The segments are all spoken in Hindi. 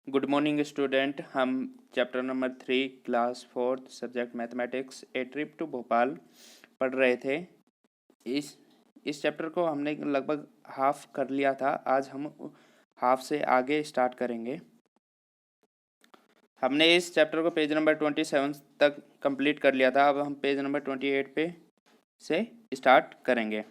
Good morning student. हम chapter number 3 class 4 subject mathematics A trip to Bhopal पढ़ रहे थे। इस चैप्टर को हमने लगभग हाफ कर लिया था। आज हम हाफ से आगे स्टार्ट करेंगे। हमने इस चैप्टर को पेज नंबर 27 तक कंप्लीट कर लिया था। अब हम पेज नंबर 28 पे से स्टार्ट करेंगे।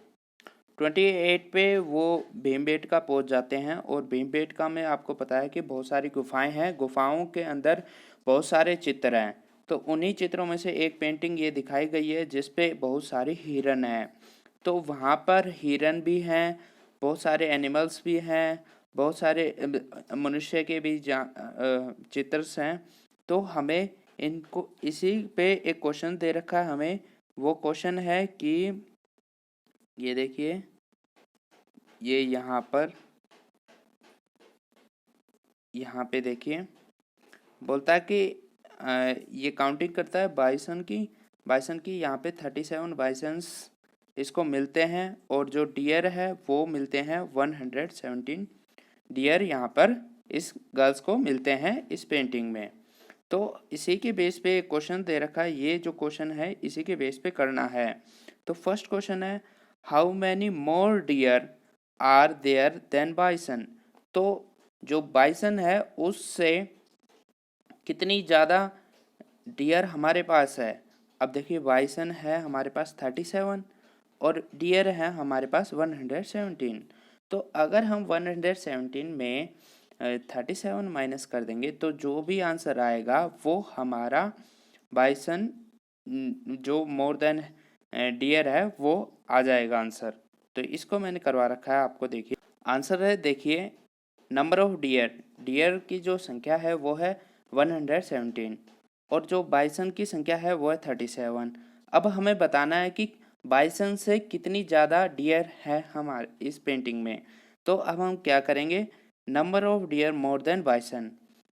28 पे वो भीमबेटका पहुंच जाते हैं और भीमबेटका में आपको पता है कि बहुत सारी गुफाएं हैं। गुफाओं के अंदर बहुत सारे चित्र हैं। तो उन्हीं चित्रों में से एक पेंटिंग ये दिखाई गई है जिस पे बहुत सारे हिरन हैं। तो वहाँ पर हिरन भी हैं, बहुत सारे एनिमल्स भी हैं, बहुत सारे मनुष्य के भी चित्र हैं। तो हमें इनको इसी पे एक क्वेश्चन दे रखा है। हमें वो क्वेश्चन है कि ये देखिए, ये यहाँ पे देखिए, बोलता है कि ये काउंटिंग करता है बाइसन की यहाँ पे 37 बाइसन्स इसको मिलते हैं और जो डियर है वो मिलते हैं 117 डियर यहाँ पर इस गर्ल्स को मिलते हैं इस पेंटिंग में। तो इसी के बेस पे एक क्वेश्चन दे रखा है। ये जो क्वेश्चन है इसी के बेस पे करना है। तो फर्स्ट क्वेश्चन है, how many more deer are there than bison. तो जो बाइसन है उससे कितनी ज़्यादा डियर हमारे पास है। अब देखिए, बाइसन है हमारे पास 37 और डियर है हमारे पास 117। तो अगर हम 117 में 37 माइनस कर देंगे तो जो भी आंसर आएगा वो हमारा बाइसन जो मोर देन डियर है वो आ जाएगा आंसर। तो इसको मैंने करवा रखा है, आपको देखिए आंसर है। देखिए, नंबर ऑफ डियर की जो संख्या है वो है 117 और जो बाइसन की संख्या है वो है 37। अब हमें बताना है कि बाइसन से कितनी ज़्यादा डियर है हमारे इस पेंटिंग में। तो अब हम क्या करेंगे, number of deer more than bison.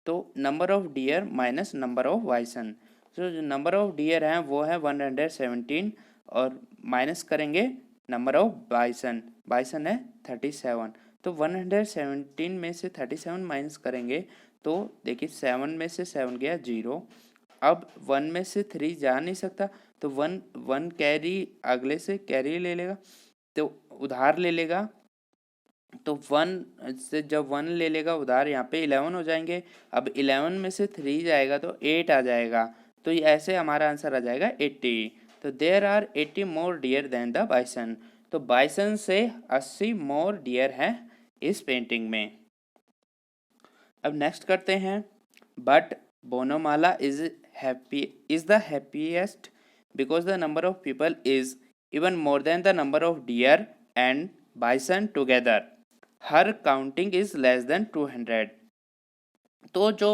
तो number of deer minus number of bison. तो जो नंबर ऑफ डियर हैं वो है 117 और माइनस करेंगे नंबर ऑफ बाइसन। बाइसन है 37। तो 117 में से 37 माइनस करेंगे तो देखिए 7 में से 7 गया 0। अब 1 में से 3 जा नहीं सकता तो 1 कैरी अगले से कैरी ले लेगा, तो उधार ले लेगा। तो 1 से जब 1 ले लेगा उधार, यहाँ पे 11 हो जाएंगे। अब 11 में से 3 जाएगा तो 8 आ जाएगा। तो ऐसे हमारा आंसर आ जाएगा 80। तो there are 80 more deer than the bison. तो बाइसन से 80 मोर डियर है इस पेंटिंग में। अब नेक्स्ट करते हैं, but Banomala is the happiest because the number of people is even more than the number of deer and bison together. Her counting is less than 200। तो जो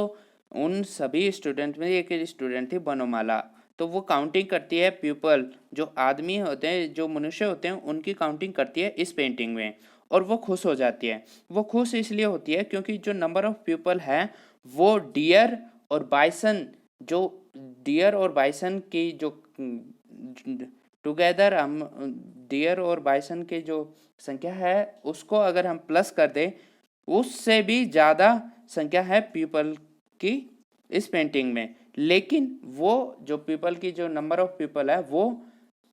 उन सभी स्टूडेंट में एक स्टूडेंट थी बनोमाला, तो वो काउंटिंग करती है पीपल, जो आदमी होते हैं, जो मनुष्य होते हैं, उनकी काउंटिंग करती है इस पेंटिंग में और वो खुश हो जाती है। वो खुश इसलिए होती है क्योंकि जो नंबर ऑफ पीपल है वो डियर और बाइसन, जो डियर और बाइसन की जो टुगेदर हम डियर और बाइसन की जो संख्या है उसको अगर हम प्लस कर दें, उससे भी ज़्यादा संख्या है पीपल की इस पेंटिंग में। लेकिन वो जो पीपल की जो नंबर ऑफ पीपल है वो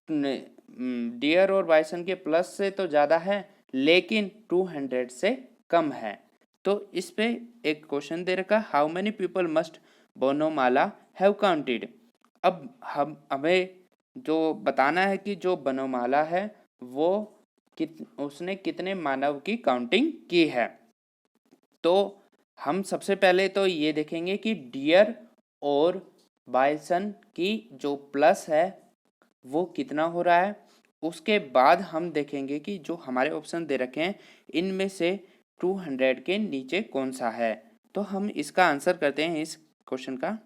डियर और बाइसन के प्लस से तो ज़्यादा है लेकिन 200 से कम है। तो इस पे एक क्वेश्चन दे रखा, how many people must Banomala have counted. अब हमें जो बताना है कि जो बनोमाला है वो उसने कितने मानव की काउंटिंग की है। तो हम सबसे पहले तो ये देखेंगे कि डियर और बाइसन की जो प्लस है वो कितना हो रहा है। उसके बाद हम देखेंगे कि जो हमारे ऑप्शन दे रखे हैं इनमें से 200 के नीचे कौन सा है। तो हम इसका आंसर करते हैं इस क्वेश्चन का।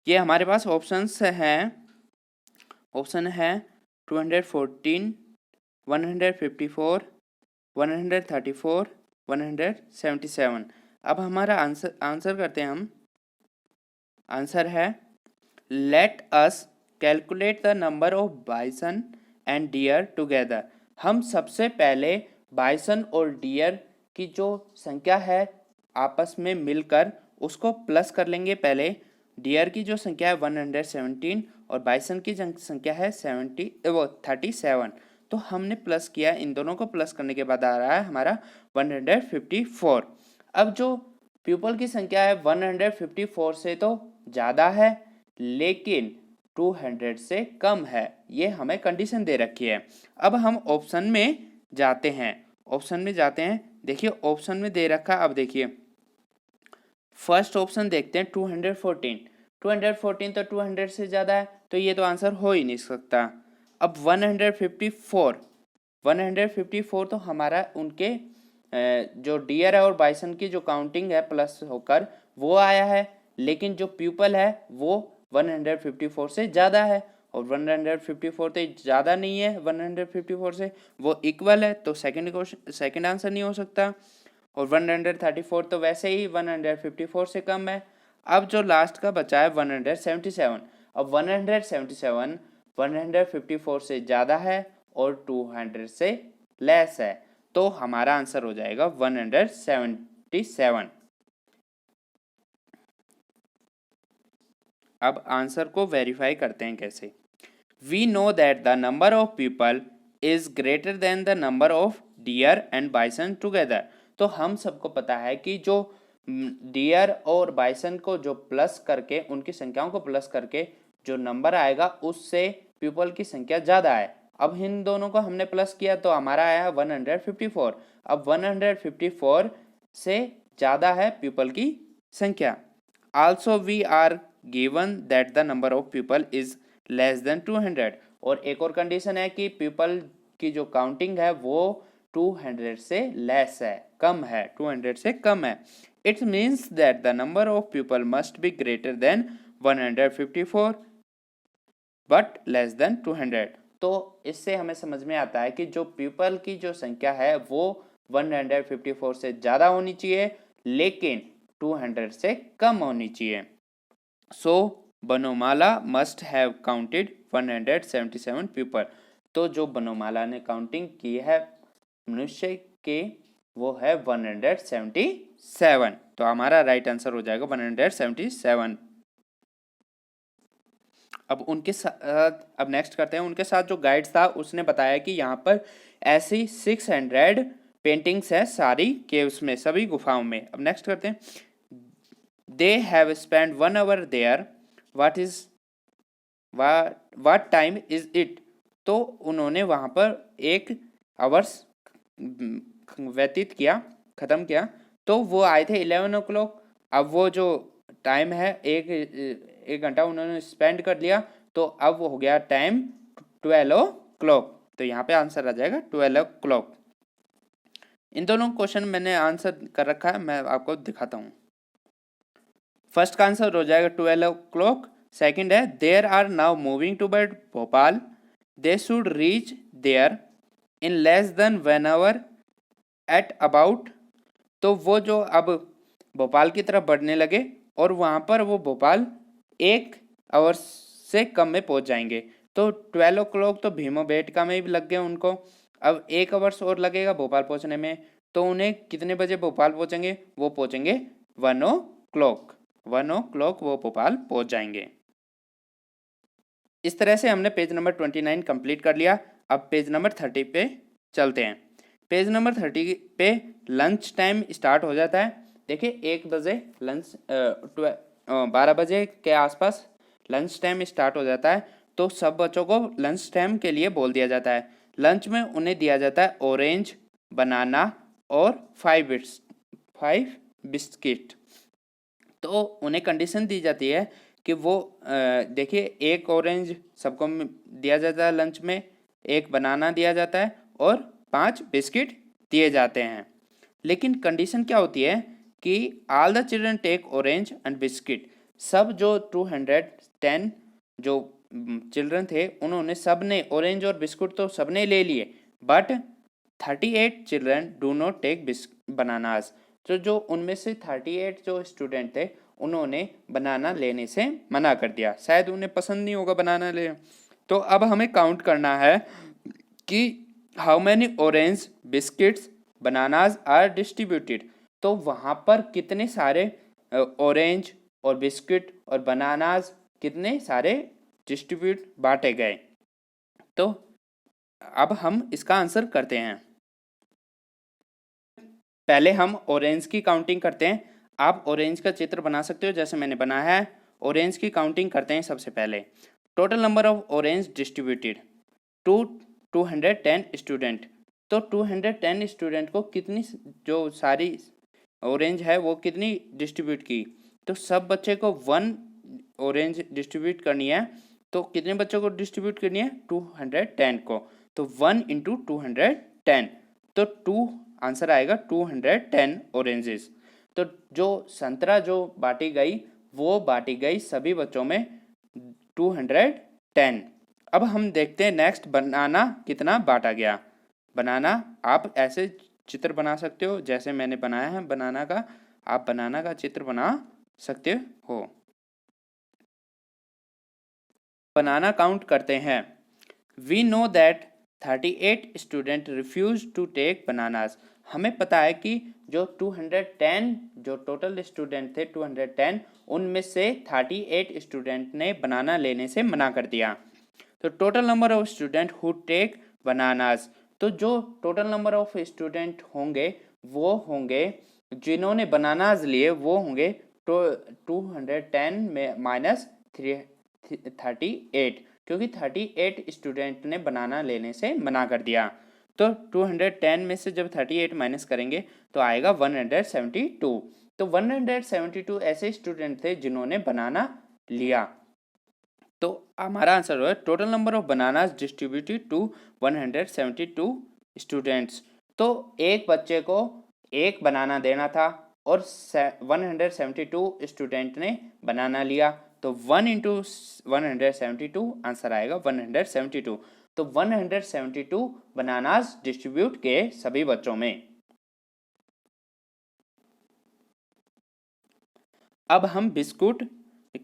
ये हमारे पास ऑप्शंस हैं। ऑप्शन है 214, 154, 134, 177। अब हमारा आंसर करते हैं हम। आंसर है let us calculate the number of bison and deer together. हम सबसे पहले बाइसन और डियर की जो संख्या है आपस में मिलकर उसको प्लस कर लेंगे। पहले डियर की जो संख्या है 117 और बाइसन की संख्या है 37। तो हमने प्लस किया, इन दोनों को प्लस करने के बाद आ रहा है हमारा 154। अब जो पीपल की संख्या है 154 से तो ज़्यादा है लेकिन 200 से कम है, ये हमें कंडीशन दे रखी है। अब हम ऑप्शन में जाते हैं। देखिए ऑप्शन में दे रखा, अब देखिए फर्स्ट ऑप्शन देखते हैं 214 तो 200 से ज़्यादा है तो ये तो आंसर हो ही नहीं सकता। अब 154 तो हमारा उनके जो डियर है और बाइसन की जो काउंटिंग है प्लस होकर वो आया है, लेकिन जो पीपल है वो 154 से ज़्यादा है और 154 तो ज़्यादा नहीं है 154 से, वो इक्वल है तो सेकंड आंसर नहीं हो सकता। और 134 तो वैसे ही 154 से कम है। अब जो लास्ट का बचा है 177। अब 177 154 से ज़्यादा है और 200 से लेस है तो हमारा आंसर हो जाएगा 177। अब आंसर को वेरीफाई करते हैं कैसे। We know that the number of people is greater than the number of deer and bison together. तो हम सबको पता है कि जो डियर और बाइसन को जो प्लस करके उनकी संख्याओं को प्लस करके जो नंबर आएगा उससे पीपल की संख्या ज़्यादा है। अब इन दोनों को हमने प्लस किया तो हमारा आया 154। अब 154 से ज़्यादा है पीपल की संख्या। Also we are given that the number of people is less than 200। और एक और कंडीशन है कि पीपल की जो काउंटिंग है वो 200 से लेस है, कम है, 200 से कम है। It means that the number of people must be greater than 154 but less than 200। तो इससे हमें समझ में आता है कि जो पीपल की जो संख्या है वो 154 से ज़्यादा होनी चाहिए लेकिन 200 से कम होनी चाहिए। सो बनोमाला मस्ट हैव काउंटेड 177 पीपल। तो जो बनोमाला ने काउंटिंग की है मनुष्य के वो है 177। तो हमारा राइट आंसर हो जाएगा 177। अब उनके साथ अब नेक्स्ट करते हैं। उनके साथ जो गाइड था उसने बताया कि यहाँ पर ऐसी 600 पेंटिंग्स है सारी केव्स में, सभी गुफाओं में। अब नेक्स्ट करते हैं। They have spend 1 hour there, what time is it. तो उन्होंने वहाँ पर 1 आवर्स व्यतीत किया, ख़त्म किया। तो वो आए थे 11 o'clock। अब वो जो टाइम है एक घंटा उन्होंने स्पेंड कर लिया तो अब वो हो गया टाइम 12 o'clock। तो यहाँ पे आंसर आ जाएगा 12 o'clock। इन दोनों क्वेश्चन मैंने आंसर कर रखा है, मैं आपको दिखाता हूँ। फर्स्ट का आंसर हो जाएगा 12 o'clock। सेकेंड है there are now moving to bird Bhopal, they should reach there in less than 1 hour at about. तो वो जो अब भोपाल की तरफ बढ़ने लगे और वहाँ पर वो भोपाल 1 आवर से कम में पहुँच जाएंगे। तो 12 o'clock तो भीमबेटका में भी लग गए उनको। अब 1 आवर्स और लगेगा भोपाल पहुँचने में। तो उन्हें कितने बजे भोपाल पहुँचेंगे? वो पहुँचेंगे 1 o'clock। 1 o'clock वो भोपाल पहुँच जाएंगे। इस तरह से हमने पेज नंबर 29 कंप्लीट कर लिया। अब पेज नंबर 30 पे चलते हैं। पेज नंबर 30 पे लंच टाइम स्टार्ट हो जाता है। देखिए 1 बजे लंच 12 बजे के आसपास लंच टाइम स्टार्ट हो जाता है। तो सब बच्चों को लंच टाइम के लिए बोल दिया जाता है। लंच में उन्हें दिया जाता है ऑरेंज, बनाना और 5 बिस्किट। तो उन्हें कंडीशन दी जाती है कि वो देखिए 1 ऑरेंज सबको दिया जाता है लंच में, 1 बनाना दिया जाता है और 5 बिस्किट दिए जाते हैं। लेकिन कंडीशन क्या होती है कि all the children take orange and biscuit. सब जो 210 जो चिल्ड्रन थे उन्होंने सब ने ऑरेंज और बिस्कुट तो सब ने ले लिए, but 38 children do not take bananas. तो जो उनमें से 38 जो स्टूडेंट थे उन्होंने बनाना लेने से मना कर दिया, शायद उन्हें पसंद नहीं होगा बनाना ले। तो अब हमें काउंट करना है कि how many orange biscuits bananas are distributed. तो वहाँ पर कितने सारे ऑरेंज और बिस्किट और बनानास कितने सारे डिस्ट्रीब्यूट बांटे गए। तो अब हम इसका आंसर करते हैं। पहले हम ऑरेंज की काउंटिंग करते हैं। आप ऑरेंज का चित्र बना सकते हो जैसे मैंने बनाया है। ऑरेंज की काउंटिंग करते हैं। सबसे पहले total number of orange distributed to 210 student. तो 210 स्टूडेंट को कितनी जो सारी ऑरेंज है वो कितनी डिस्ट्रीब्यूट की। तो सब बच्चे को 1 ऑरेंज डिस्ट्रीब्यूट करनी है। तो कितने बच्चों को डिस्ट्रीब्यूट करनी है, 210 को। तो 1 इंटू 210, तो 2 आंसर आएगा 210 ऑरेंजेस। तो जो संतरा जो बांटी गई वो बांटी गई सभी बच्चों में 210। अब हम देखते हैं नेक्स्ट बनाना कितना बांटा गया। बनाना आप ऐसे चित्र बना सकते हो जैसे मैंने बनाया है बनाना का। आप बनाना का चित्र बना सकते हो। बनाना काउंट करते हैं। We know that 38 student refuse to take bananas. हमें पता है कि जो 210 जो टोटल स्टूडेंट थे 210 उनमें से 38 स्टूडेंट ने बनाना लेने से मना कर दिया। तो total number of student who take bananas, तो जो टोटल नंबर ऑफ स्टूडेंट होंगे वो होंगे जिन्होंने बनानास लिए वो होंगे तो 210 में माइनस 38, क्योंकि 38 स्टूडेंट ने बनाना लेने से मना कर दिया। तो 210 में से जब 38 माइनस करेंगे तो आएगा 172। तो 172 ऐसे स्टूडेंट थे जिन्होंने बनाना लिया। तो हमारा आंसर हुआ total number of bananas distributed to 172 students. तो एक बच्चे को एक बनाना देना था और 172 स्टूडेंट ने बनाना लिया। तो 1 इंटू 172 आंसर आएगा 172। तो 172 बनानास डिस्ट्रीब्यूट किए सभी बच्चों में। अब हम बिस्कुट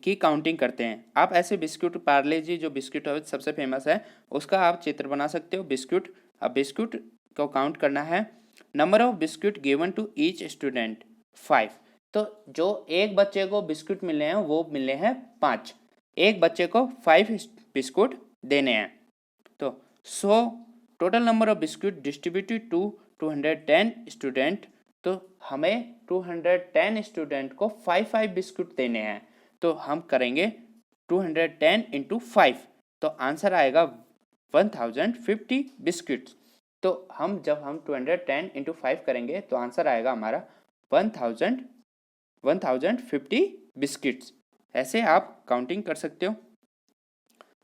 की काउंटिंग करते हैं। आप ऐसे बिस्कुट पार्ले जी जो बिस्कुट है सबसे फेमस है उसका आप चित्र बना सकते हो बिस्कुट। अब बिस्कुट को काउंट करना है। Number of biscuit given to each student 5। तो जो एक बच्चे को बिस्कुट मिले हैं वो मिले हैं 5। एक बच्चे को 5 बिस्कुट देने हैं। तो total number of biscuit distributed to 210 student. तो हमें 210 स्टूडेंट को 5 बिस्कुट देने हैं। तो हम करेंगे 210 इंटू 5। तो आंसर आएगा 1050 बिस्किट्स। तो हम जब हम 210 इंटू 5 करेंगे तो आंसर आएगा हमारा 1050 बिस्किट्स। ऐसे आप काउंटिंग कर सकते हो।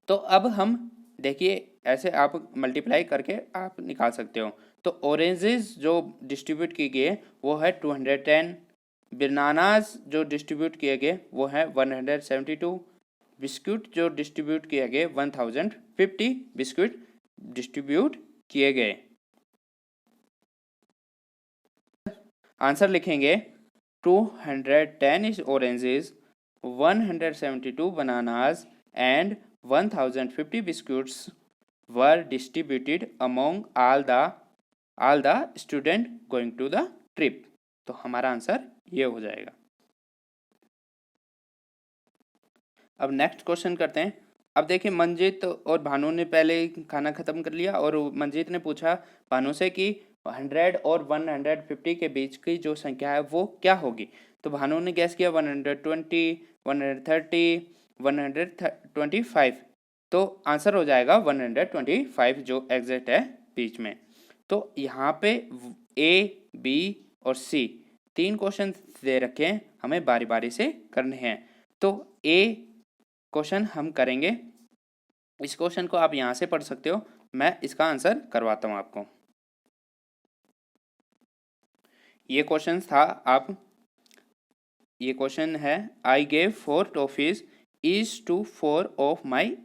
तो अब हम देखिए ऐसे आप मल्टीप्लाई करके आप निकाल सकते हो। तो ऑरेंजेस जो डिस्ट्रीब्यूट किए गए वो है 210, बनानास जो डिस्ट्रीब्यूट किए गए वो है 172, बिस्कुट जो डिस्ट्रीब्यूट किए गए 1050 बिस्कुट डिस्ट्रीब्यूट किए गए। आंसर लिखेंगे 210 is oranges, 172 bananas and 1050 biscuits were distributed among all the student going to the trip। तो हमारा आंसर ये हो जाएगा। अब नेक्स्ट क्वेश्चन करते हैं। अब देखिए मंजीत और भानु ने पहले खाना खत्म कर लिया और मंजीत ने पूछा भानु से कि 100 और 150 के बीच की जो संख्या है वो क्या होगी। तो भानु ने गैस किया 120, 130, 125। तो आंसर हो जाएगा 125 जो एग्जैक्ट है बीच में। तो यहाँ पे ए बी और सी 3 क्वेश्चन दे रखे हैं, हमें बारी बारी से करने हैं। तो ए क्वेश्चन हम करेंगे। इस क्वेश्चन को आप यहाँ से पढ़ सकते हो, मैं इसका आंसर करवाता हूँ आपको। ये क्वेश्चन था ये क्वेश्चन है I gave 4 toffees each to 4 of my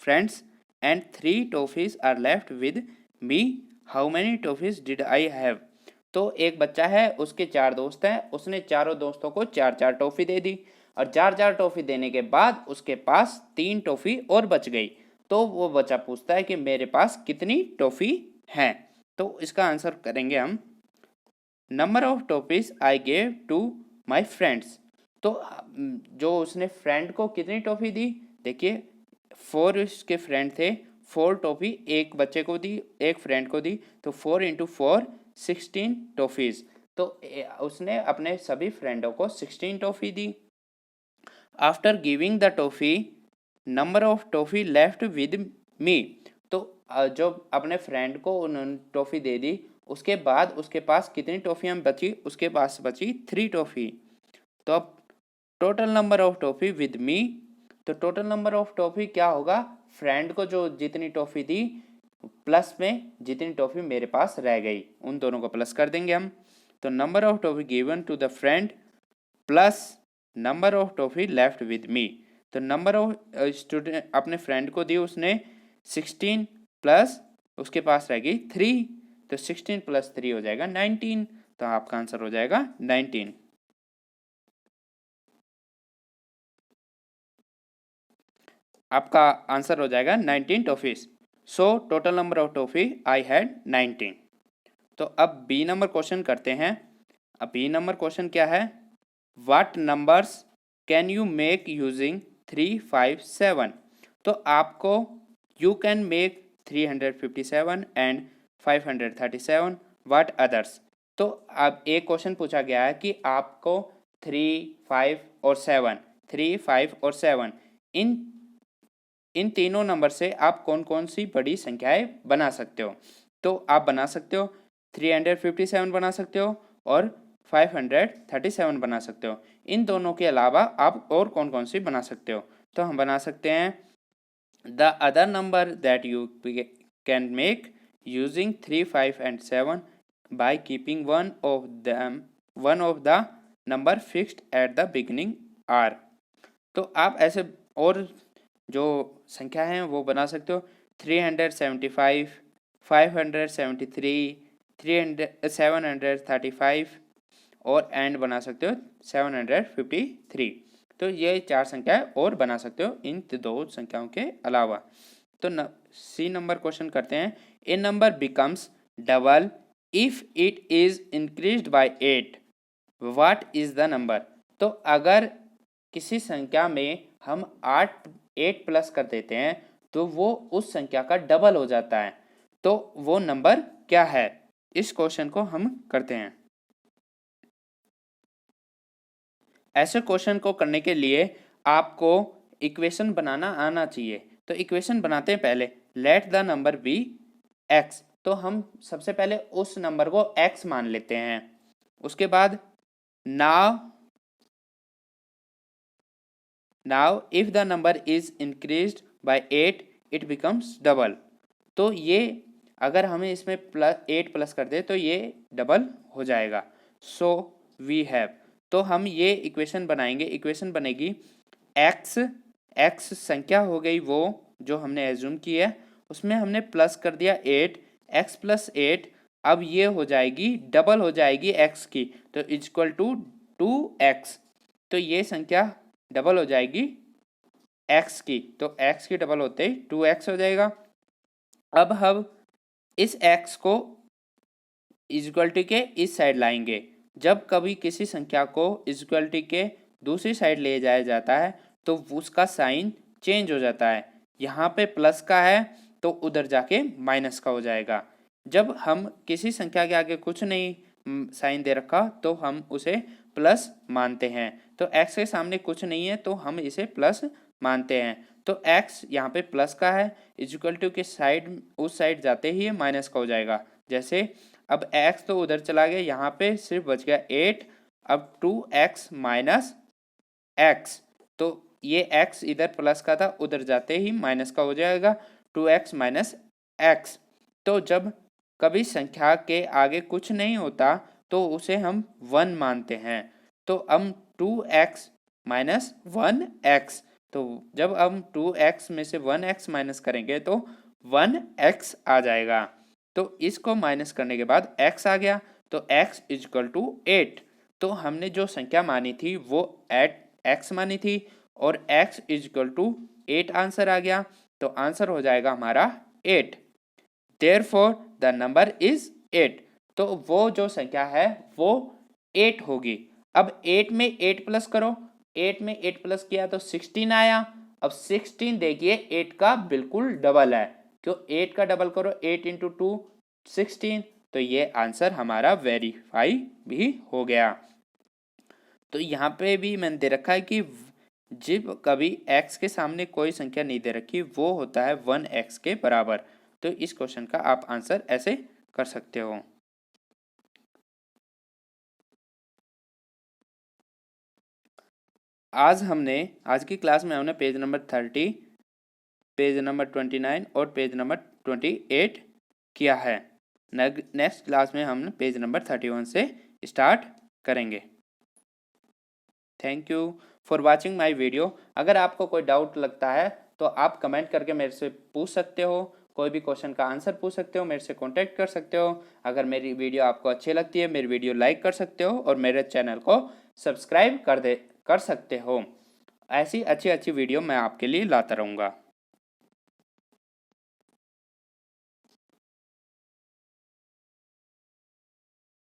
friends and 3 toffees are left with me, how many toffees did I have. तो एक बच्चा है, उसके 4 दोस्त हैं, उसने चारों दोस्तों को 4-4 टॉफी दे दी और 4-4 टॉफी देने के बाद उसके पास 3 टॉफी और बच गई। तो वो बच्चा पूछता है कि मेरे पास कितनी टॉफी हैं। तो इसका आंसर करेंगे हम, number of toffees I gave to my friends. तो जो उसने फ्रेंड को कितनी टॉफी दी, देखिए 4 उसके फ्रेंड थे, 4 टॉफी एक बच्चे को दी, एक फ्रेंड को दी, तो 4 इंटू 4 16 टॉफीज। तो उसने अपने सभी फ्रेंडों को 16 toffee the. After giving the toffee number of toffee left with me. तो जो अपने फ्रेंड को उन्होंने टॉफी दे दी, उसके बाद उसके पास कितनी टॉफियां बची, उसके पास बची 3 टॉफी। तो अब total number of toffee with me, तो टोटल नंबर ऑफ टॉफी क्या होगा, फ्रेंड को जो जितनी टॉफी दी प्लस में जितनी टॉफी मेरे पास रह गई, उन दोनों को प्लस कर देंगे हम। तो number of toffee given to the friend plus number of toffee left with me. तो नंबर ऑफ स्टूडेंट अपने फ्रेंड को दी उसने 16 प्लस उसके पास रह गई 3, तो 16 प्लस 3 हो जाएगा 19। तो आपका आंसर हो जाएगा 19। आपका आंसर हो जाएगा 19 toffees. So total number of toffee I had 19। तो अब बी नंबर क्वेश्चन करते हैं। अब बी नंबर क्वेश्चन क्या है, what numbers can you make using 3, 5, 7। तो आपको you can make 357 and 537, what others. तो अब एक क्वेश्चन पूछा गया है कि आपको 3, 5 और 7, 3, 5 और 7 इन तीनों नंबर से आप कौन कौन सी बड़ी संख्याएं बना सकते हो। तो आप बना सकते हो 357 बना सकते हो और 537 बना सकते हो। इन दोनों के अलावा आप और कौन कौन सी बना सकते हो। तो हम बना सकते हैं the other number that you can make using 3, 5 and 7 by keeping one of the number fixed at the beginning are. तो आप ऐसे और जो संख्या हैं वो बना सकते हो 375, 573, 735 और एंड बना सकते हो 753। तो ये 4 संख्याएं और बना सकते हो इन 2 संख्याओं के अलावा। तो सी नंबर क्वेश्चन करते हैं, A number becomes double if it is increased by 8, what is the number. तो अगर किसी संख्या में हम 8 प्लस कर देते हैं तो वो उस संख्या का डबल हो जाता है, तो वो नंबर क्या है। इस क्वेश्चन को हम करते हैं। ऐसे क्वेश्चन को करने के लिए आपको इक्वेशन बनाना आना चाहिए। तो इक्वेशन बनाते हैं पहले, let the number be x. तो हम सबसे पहले उस नंबर को एक्स मान लेते हैं। उसके बाद now if the number is increased by 8 it becomes double। तो ये अगर हमें इसमें 8 प्लस कर दे तो ये डबल हो जाएगा। सो वी हैव, तो हम ये इक्वेशन बनाएंगे। इक्वेशन बनेगी एक्स संख्या हो गई वो जो हमने एज्यूम की है, उसमें हमने प्लस कर दिया 8, एक्स प्लस 8। अब ये हो जाएगी डबल हो जाएगी एक्स की, तो इक्वल टू 2x। तो ये संख्या डबल हो जाएगी x की, तो x की डबल होते ही 2x हो जाएगा। अब हम इस x को इक्वलिटी के इस साइड लाएंगे। जब कभी किसी संख्या को इक्वलिटी के दूसरी साइड ले जाया जाता है तो उसका साइन चेंज हो जाता है। यहाँ पे प्लस का है तो उधर जाके माइनस का हो जाएगा। जब हम किसी संख्या के आगे कुछ नहीं साइन दे रखा तो हम उसे प्लस मानते हैं। तो x के सामने कुछ नहीं है तो हम इसे प्लस मानते हैं। तो x यहाँ पे प्लस का है, इक्वल टू के साइड उस साइड जाते ही माइनस का हो जाएगा। जैसे अब x तो उधर चला गया, यहाँ पे सिर्फ बच गया 8। अब 2x माइनस x, तो ये x इधर प्लस का था, उधर जाते ही माइनस का हो जाएगा 2x माइनस x। तो जब कभी संख्या के आगे कुछ नहीं होता तो उसे हम 1 मानते हैं। तो हम 2x माइनस 1x, तो जब हम 2x में से 1x माइनस करेंगे तो 1x आ जाएगा। तो इसको माइनस करने के बाद x आ गया, तो x इजकल टू 8। तो हमने जो संख्या मानी थी वो x मानी थी और x इजकल टू 8 आंसर आ गया, तो आंसर हो जाएगा हमारा 8। Therefore the number is 8। तो वो जो संख्या है वो 8 होगी। अब 8 में 8 प्लस करो, 8 में 8 प्लस किया तो 16 आया। अब 16 देखिए 8 का बिल्कुल डबल है, क्यों 8 का डबल करो, 8 इंटू 2 16, तो ये आंसर हमारा वेरीफाई भी हो गया। तो यहाँ पे भी मैंने दे रखा है कि जब कभी x के सामने कोई संख्या नहीं दे रखी वो होता है 1x के बराबर। तो इस क्वेश्चन का आप आंसर ऐसे कर सकते हो। आज की क्लास में हमने पेज नंबर 30, पेज नंबर 29 और पेज नंबर 28 किया है। नेक्स्ट क्लास में हम पेज नंबर 31 से स्टार्ट करेंगे। Thank you for watching my video. अगर आपको कोई डाउट लगता है तो आप कमेंट करके मेरे से पूछ सकते हो, कोई भी क्वेश्चन का आंसर पूछ सकते हो, मेरे से कांटेक्ट कर सकते हो। अगर मेरी वीडियो आपको अच्छी लगती है मेरी वीडियो लाइक कर सकते हो और मेरे चैनल को सब्सक्राइब कर सकते हो। ऐसी अच्छी अच्छी वीडियो मैं आपके लिए लाता रहूँगा।